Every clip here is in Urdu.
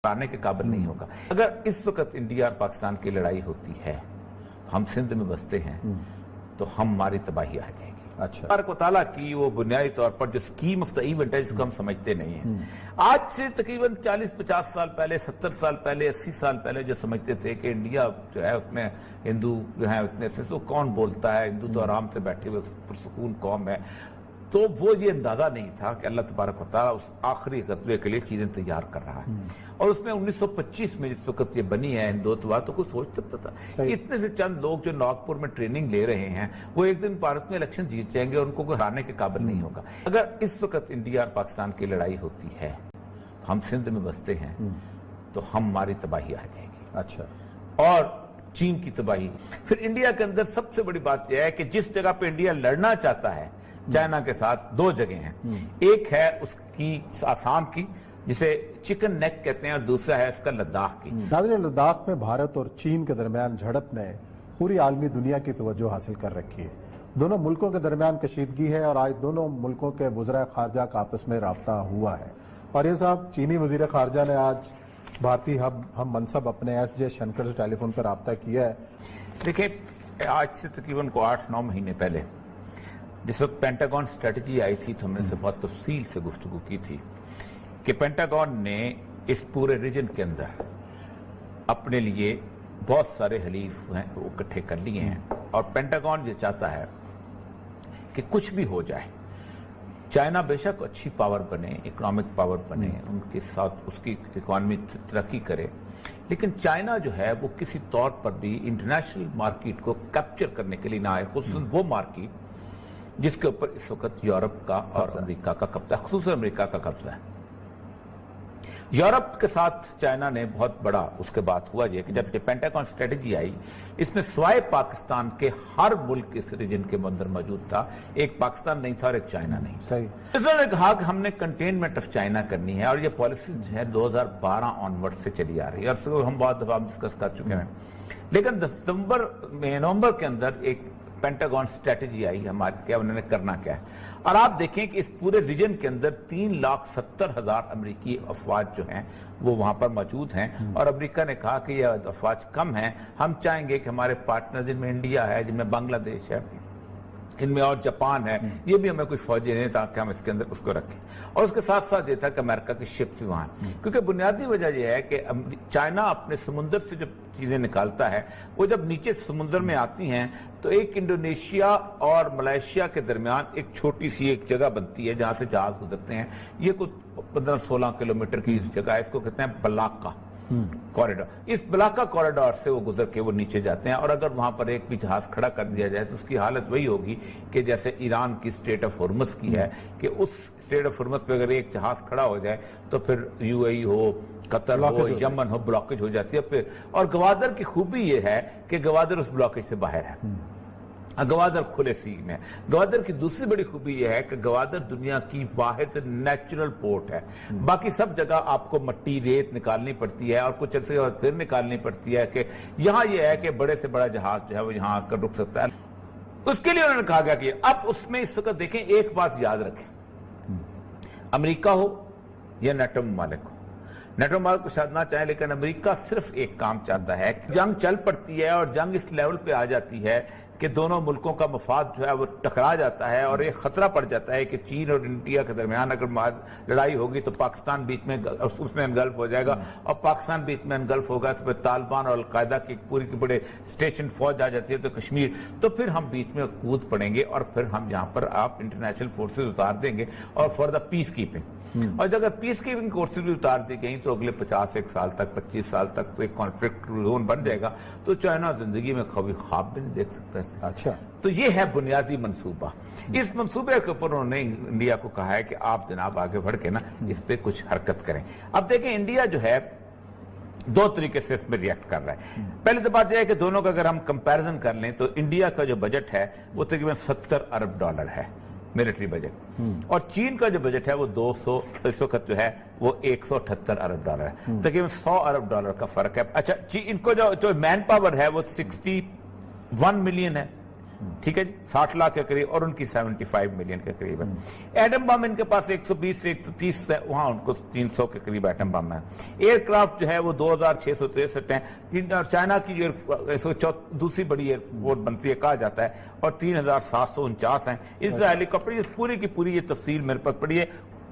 ہرانے کے قابل نہیں ہوگا. اگر اس وقت انڈیا اور پاکستان کی لڑائی ہوتی ہے، ہم سندھ میں بستے ہیں تو ہماری تباہی آ جائے گی. اچھا، تبارک و تعالیٰ کی وہ بنیادی طور پر جو اسکیم آف دا ایونٹ ہے، جس کو ہم سمجھتے نہیں ہیں. آج سے تقریباً 40-50 سال پہلے، 70 سال پہلے، 80 سال پہلے جو سمجھتے تھے کہ انڈیا جو ہے اس میں ہندو جو ہے اتنے سے تو کون بولتا ہے، ہندو تو آرام سے بیٹھے ہوئے پرسکون قوم ہے، تو وہ یہ اندازہ نہیں تھا کہ اللہ تبارک و تعالیٰ اس آخری غزوے کے لیے چیزیں تیار کر رہا ہے. اور اس میں 1925 میں جس وقت یہ بنی ہے ہندوتوا، تو کوئی سوچ سکتا تھا کہ اتنے سے چند لوگ جو ناگپور میں ٹریننگ لے رہے ہیں وہ ایک دن بھارت میں الیکشن جیت جائیں گے اور ان کو کوئی ہرانے کے قابل نہیں ہوگا. اگر اس وقت انڈیا اور پاکستان کی لڑائی ہوتی ہے، ہم سندھ میں بستے ہیں تو ہماری تباہی آ جائے گی. اچھا، اور چین کی تباہی. پھر انڈیا کے اندر سب سے بڑی بات یہ ہے کہ جس جگہ پہ انڈیا لڑنا چاہتا ہے چائنا کے ساتھ، دو جگہیں ہیں. ایک ہے اس کی آسام کی جسے چکن نیک کہتے ہیں، اور دوسرا ہے اس کا لداخ کی. ناظرین، لداخ میں بھارت اور چین کے درمیان جھڑپ نے پوری عالمی دنیا کی توجہ حاصل کر رکھی ہے. دونوں ملکوں کے درمیان کشیدگی ہے اور آج دونوں ملکوں کے وزراء خارجہ کا آپس میں رابطہ ہوا ہے. اور یہ صاحب، چینی وزیر خارجہ نے آج بھارتی ہم منصب اپنے ایس جے شنکر سے ٹیلی فون پر رابطہ کیا ہے. دیکھیں، آج سے تقریباً 8-9 مہینے پہلے جس وقت پینٹاگون اسٹریٹجی آئی تھی تو ہم نے سے بہت تفصیل سے گفتگو کی تھی کہ پینٹاگون نے اس پورے ریجن کے اندر اپنے لیے بہت سارے حلیف ہیں وہ اکٹھے کر لیے ہیں. اور پینٹاگون یہ چاہتا ہے کہ کچھ بھی ہو جائے، چائنا بے شک اچھی پاور بنے، اکنامک پاور بنے، ان کے ساتھ اس کی اکانومی ترقی کرے، لیکن چائنا جو ہے وہ کسی طور پر بھی انٹرنیشنل مارکیٹ کو کیپچر کرنے کے لیے نہ آئے، خصوصاً وہ مارکیٹ جس کے اوپر اس وقت یورپ کا اور امریکہ کا قبضہ ہے، خصوصاً امریکہ کا قبضہ ہے. یورپ کے ساتھ چائنا نے بہت بڑا اس کے بعد ہوا یہ کہ جب یہ پینٹاگون اسٹریٹجی آئی، اس میں سوائے پاکستان کے ہر ملک اس ریجن کے اندر موجود تھا. ایک پاکستان نہیں تھا اور ایک چائنا نہیں. صحیح. انہوں نے کہا کہ ہم نے کنٹینمنٹ آف چائنا کرنی ہے، اور یہ پالیسی جو ہے 2012 آنورڈ سے چلی آ رہی ہے، اور ہم بہت دفعہ ڈسکس کر چکے ہیں. لیکن نومبر کے اندر ایک پینٹاگون اسٹریٹجی آئی ہمارے، کیا انہوں نے کرنا کیا ہے. اور آپ دیکھیں کہ اس پورے ریجن کے اندر 3,70,000 امریکی افواج جو ہیں وہ وہاں پر موجود ہیں. اور امریکہ نے کہا کہ یہ افواج کم ہیں، ہم چاہیں گے کہ ہمارے پارٹنر جن میں انڈیا ہے، جن میں بنگلہ دیش ہے، ان میں اور جاپان ہے، یہ بھی ہمیں کچھ فوجی دیں تاکہ ہم اس کے اندر اس کو رکھیں. اور اس کے ساتھ ساتھ یہ تھا کہ امریکہ کی شپس بھی وہاں ہیں، کیونکہ بنیادی وجہ یہ ہے کہ چائنا اپنے سمندر سے جب چیزیں نکالتا ہے، وہ جب نیچے سمندر میں آتی ہیں تو ایک انڈونیشیا اور ملائیشیا کے درمیان ایک چھوٹی سی ایک جگہ بنتی ہے جہاں سے جہاز گزرتے ہیں. یہ کچھ 15-16 کلومیٹر کی جگہ ہے، اس کو کہتے ہیں بلاکا کوریڈور. اس بلاکا کوریڈور سے وہ گزر کے وہ نیچے جاتے ہیں، اور اگر وہاں پر ایک بھی جہاز کھڑا کر دیا جائے تو اس کی حالت وہی ہوگی کہ جیسے ایران کی اسٹیٹ آف ہرمز کی ہے، کہ اس اسٹیٹ آف ہرمز پہ اگر ایک جہاز کھڑا ہو جائے تو پھر you a E who, Qatar who, Yemen who, blockage ہو جاتی ہے پھر. اور گوادر کی خوبی یہ ہے کہ گوادر اس بلاکیج سے باہر ہے، گوادر کھلے سی میں. گوادر کی دوسری بڑی خوبی یہ ہے کہ گوادر دنیا کی واحد نیچرل پورٹ ہے. باقی سب جگہ آپ کو مٹی ریت نکالنی پڑتی ہے اور کچھ عرصے اور پھر نکالنی پڑتی ہے، کہ یہاں یہ ہے کہ بڑے سے بڑا جہاز جو ہے وہ یہاں آ کر رک سکتا ہے. اس کے لیے انہوں نے کہا گیا کہ اب اس میں اس وقت دیکھیں، ایک بات یاد رکھیں، امریکہ ہو یا نیٹو ممالک ہو، نیٹو ممالک کو شاید نہ چاہیں لیکن امریکہ صرف ایک کام چاہتا ہے کہ جنگ چل پڑتی ہے، اور جنگ اس لیول پہ آ جاتی ہے کہ دونوں ملکوں کا مفاد جو ہے وہ ٹکرا جاتا ہے، اور ایک خطرہ پڑ جاتا ہے کہ چین اور انڈیا کے درمیان اگر لڑائی ہوگی تو پاکستان بیچ میں اس میں انگلف ہو جائے گا، اور پاکستان بیچ میں انگلف ہوگا تو پھر طالبان اور القاعدہ کی پوری کی بڑے اسٹیشن فوج آ جاتی ہے تو کشمیر، تو پھر ہم بیچ میں کود پڑیں گے، اور پھر ہم یہاں پر آپ انٹرنیشنل فورسز اتار دیں گے اور فار دا پیس کیپنگ. اور اگر پیس کیپنگ فورسز بھی اتار دی گئیں تو اگلے 50 سال تک 25 سال تک تو ایک کانفلکٹ زون بن جائے گا، تو چائنا زندگی میں کبھی خواب بھی نہیں دیکھ سکتا. اچھا، تو یہ ہے بنیادی منصوبہ. اس منصوبے کے اوپر انہوں نے انڈیا کو کہا ہے کہ آپ جناب آگے بڑھ کے نا اس پہ کچھ حرکت کریں. اب دیکھیں، انڈیا جو ہے دو طریقے سے اس میں ریئیکٹ کر رہا ہے. پہلے تو بات یہ ہے کہ دونوں کا اگر ہم کمپیریزن کر لیں تو انڈیا کا جو بجٹ ہے وہ تقریباً $70 ارب ہے ملٹری بجٹ، اور چین کا جو بجٹ ہے وہ 200 اس وقت جو ہے وہ $178 ارب ہے، تقریباً $100 ارب کا فرق ہے. اچھا، ان کو جو مین پاور ہے وہ 61 ملین ہے، ٹھیک ہے جی، 60 لاکھ کے قریب، اور ان کی 75 ملین کے قریب ہے. ایٹم بم ان کے پاس 120 سے 130 ہے، وہاں ان کو 300 کے قریب ایٹم بم ہے. ایئر کرافٹ جو ہے وہ 2663 ہیں، اور چائنا کی جو دوسری بڑی ایئرپورٹ بنتی ہے کہا جاتا ہے، اور 3749 ہیں. اسرائیلی کپڑے پوری کی پوری یہ تفصیل میرے پاس پڑی ہے.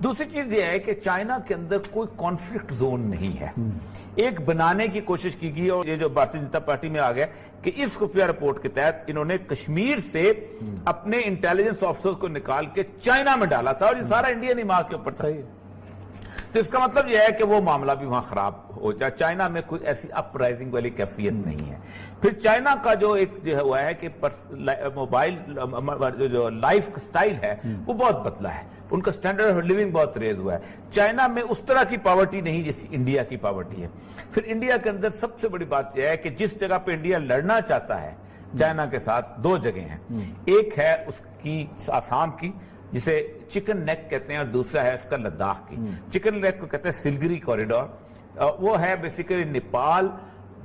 دوسری چیز یہ ہے کہ چائنا کے اندر کوئی کانفلکٹ زون نہیں ہے. ایک بنانے کی کوشش کی گئی، اور یہ جو بھارتیہ جنتا پارٹی میں آ گیا کہ اس خفیہ رپورٹ کے تحت انہوں نے کشمیر سے اپنے انٹیلیجنس آفیسر کو نکال کے چائنا میں ڈالا تھا، اور یہ سارا انڈین ماں کے اوپر تھا. تو اس کا مطلب یہ ہے کہ وہ معاملہ بھی وہاں خراب ہو جائے. چائنا میں کوئی ایسی اپ رائزنگ والی کیفیت نہیں ہے. پھر چائنا کا جو ایک جو ہوا ہے کہ موبائل جو لائف سٹائل ہے وہ بہت بدلا ہے. ان کا سٹینڈرڈ آف لیونگ بہت ریز ہوا ہے. چائنا میں اس طرح کی پاورٹی نہیں جیسی انڈیا کی پاورٹی ہے. پھر انڈیا کے اندر سب سے بڑی بات یہ ہے کہ جس جگہ پہ انڈیا لڑنا چاہتا ہے چائنا کے ساتھ، 2 جگہیں ہیں. ایک ہے اس کی آسام کی جسے چکن نیک کہتے ہیں، اور دوسرا ہے اس کا لداخ کی. چکن نیک کو کہتے ہیں سلگری کوریڈور. وہ ہے بیسیکلی نیپال،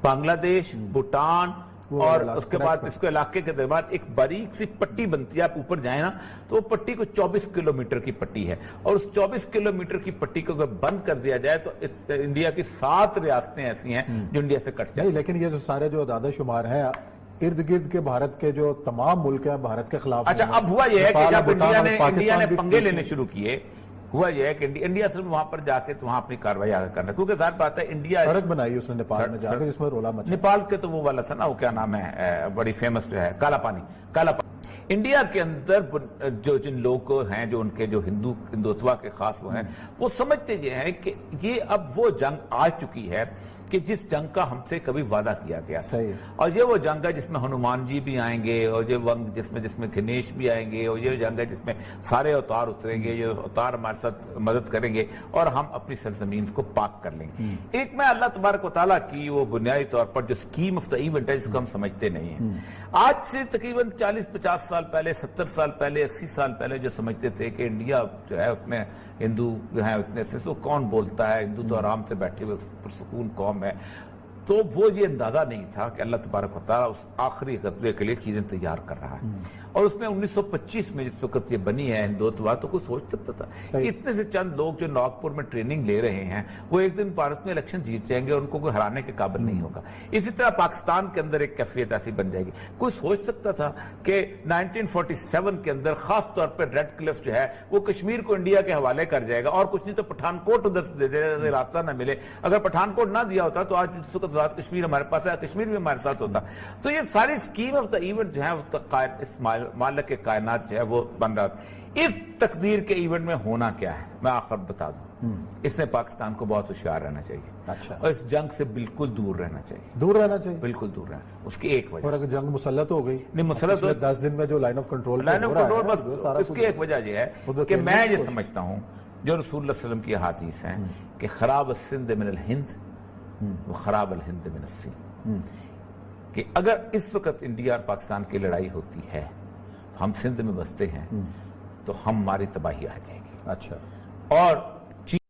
بنگلہ دیش، بھوٹان، اور اس کے بعد اس کے علاقے کے درمیان ایک باریک سی پٹی بنتی ہے. آپ اوپر جائیں نا تو وہ پٹی کو 24 کلومیٹر کی پٹی ہے، اور اس 24 کلومیٹر کی پٹی کو اگر بند کر دیا جائے تو انڈیا کی 7 ریاستیں ایسی ہیں جو انڈیا سے کٹ جائیں. لیکن یہ جو سارے جو اعداد شمار ہیں ارد گرد کے بھارت کے جو تمام ملک ہیں بھارت کے خلاف. اچھا، اب ہوا یہ ہے کہ جب انڈیا نے پنگے لینے شروع کیے، ہوا یہ ہے کہ انڈیا صرف وہاں پر جا کے تو وہاں اپنی کارروائی آگے کرنا، کیونکہ ظاہر بات ہے انڈیا سڑک بنائی اس نے نیپال میں جا کے جس میں رولا مچا. نیپال کے تو وہ والا تھا نا، وہ کیا نام ہے بڑی فیمس جو ہے، کالا پانی. انڈیا کے اندر جو جن لوگ ہیں جو ان کے جو ہندوتوا کے خاص وہ ہیں، وہ سمجھتے یہ ہیں کہ یہ اب وہ جنگ آ چکی ہے کہ جس جنگ کا ہم سے کبھی وعدہ کیا گیا. اور یہ وہ جنگ ہے جس میں ہنومان جی بھی آئیں گے، اور یہ جس میں گنیش بھی آئیں گے، اور یہ جنگ ہے جس میں سارے اوتار اتریں گے، یہ اوتار ہمارے ساتھ مدد کریں گے، اور ہم اپنی سرزمین کو پاک کر لیں گے. ایک میں اللہ تبارک و تعالیٰ کی وہ بنیادی طور پر جو اسکیم آف دا ایونٹ ہے جس کو ہم سمجھتے نہیں ہیں. آج سے تقریباً 40-50 سال پہلے، 70 سال پہلے، 80 سال پہلے جو سمجھتے تھے کہ انڈیا جو ہے اس میں ہندو جو ہے اتنے سے کون بولتا ہے، ہندو تو آرام سے بیٹھے ہوئے پرسکون قوم ہے. تو وہ یہ اندازہ نہیں تھا کہ اللہ تبارک و تعالیٰ اس آخری غزوے کے لیے چیزیں تیار کر رہا ہے. اور اس میں 1925 میں جس وقت یہ بنی ہے ہندوتوا، تو کوئی سوچ سکتا تھا کہ اتنے سے چند لوگ جو ناگپور میں ٹریننگ لے رہے ہیں وہ ایک دن بھارت میں الیکشن جیت جائیں گے اور ان کو کوئی ہرانے کے قابل نہیں ہوگا. اسی طرح پاکستان کے اندر ایک کیفیت ایسی بن جائے گی. کوئی سوچ سکتا تھا کہ 1947 کے اندر خاص طور پر ریڈ کلف جو ہے وہ کشمیر کو انڈیا کے حوالے کر جائے گا، اور کچھ نہیں تو پٹھان کوٹ ادھر راستہ نہ ملے. اگر پٹھان کوٹ نہ دیا ہوتا تو آج اس وقت کشمیر ہمارے پاس ہے، کشمیر بھی ہمارے ساتھ ہوتا. تو یہ ساری اسکیم آف دا ایونٹ جو ہے اس مالک کے کائنات جو ہے وہ بن رہا. اس تقدیر کے ایونٹ میں ہونا کیا ہے میں آخر بتا دوں. اس میں پاکستان کو بہت ہوشیار رہنا چاہیے. اچھا. اور اس جنگ سے بالکل دور رہنا چاہیے. دور رہنا چاہیے، بالکل دور رہنا. اس کی ایک وجہ، اور اگر جنگ مسلط ہو گئی نہیں، مسلط 10 دن میں جو لائن آف کنٹرول بس اس کی ایک وجہ یہ ہے کہ میں یہ سمجھتا ہوں جو رسول اللہ صلی اللہ علیہ وسلم کی احادیث ہیں کہ خراب السند من الہند و خراب الہند من السند، کہ اگر اس وقت انڈیا اور پاکستان کی لڑائی ہوتی ہے، ہم سندھ میں بستے ہیں تو ہماری تباہی آ جائے گی. اچھا. اور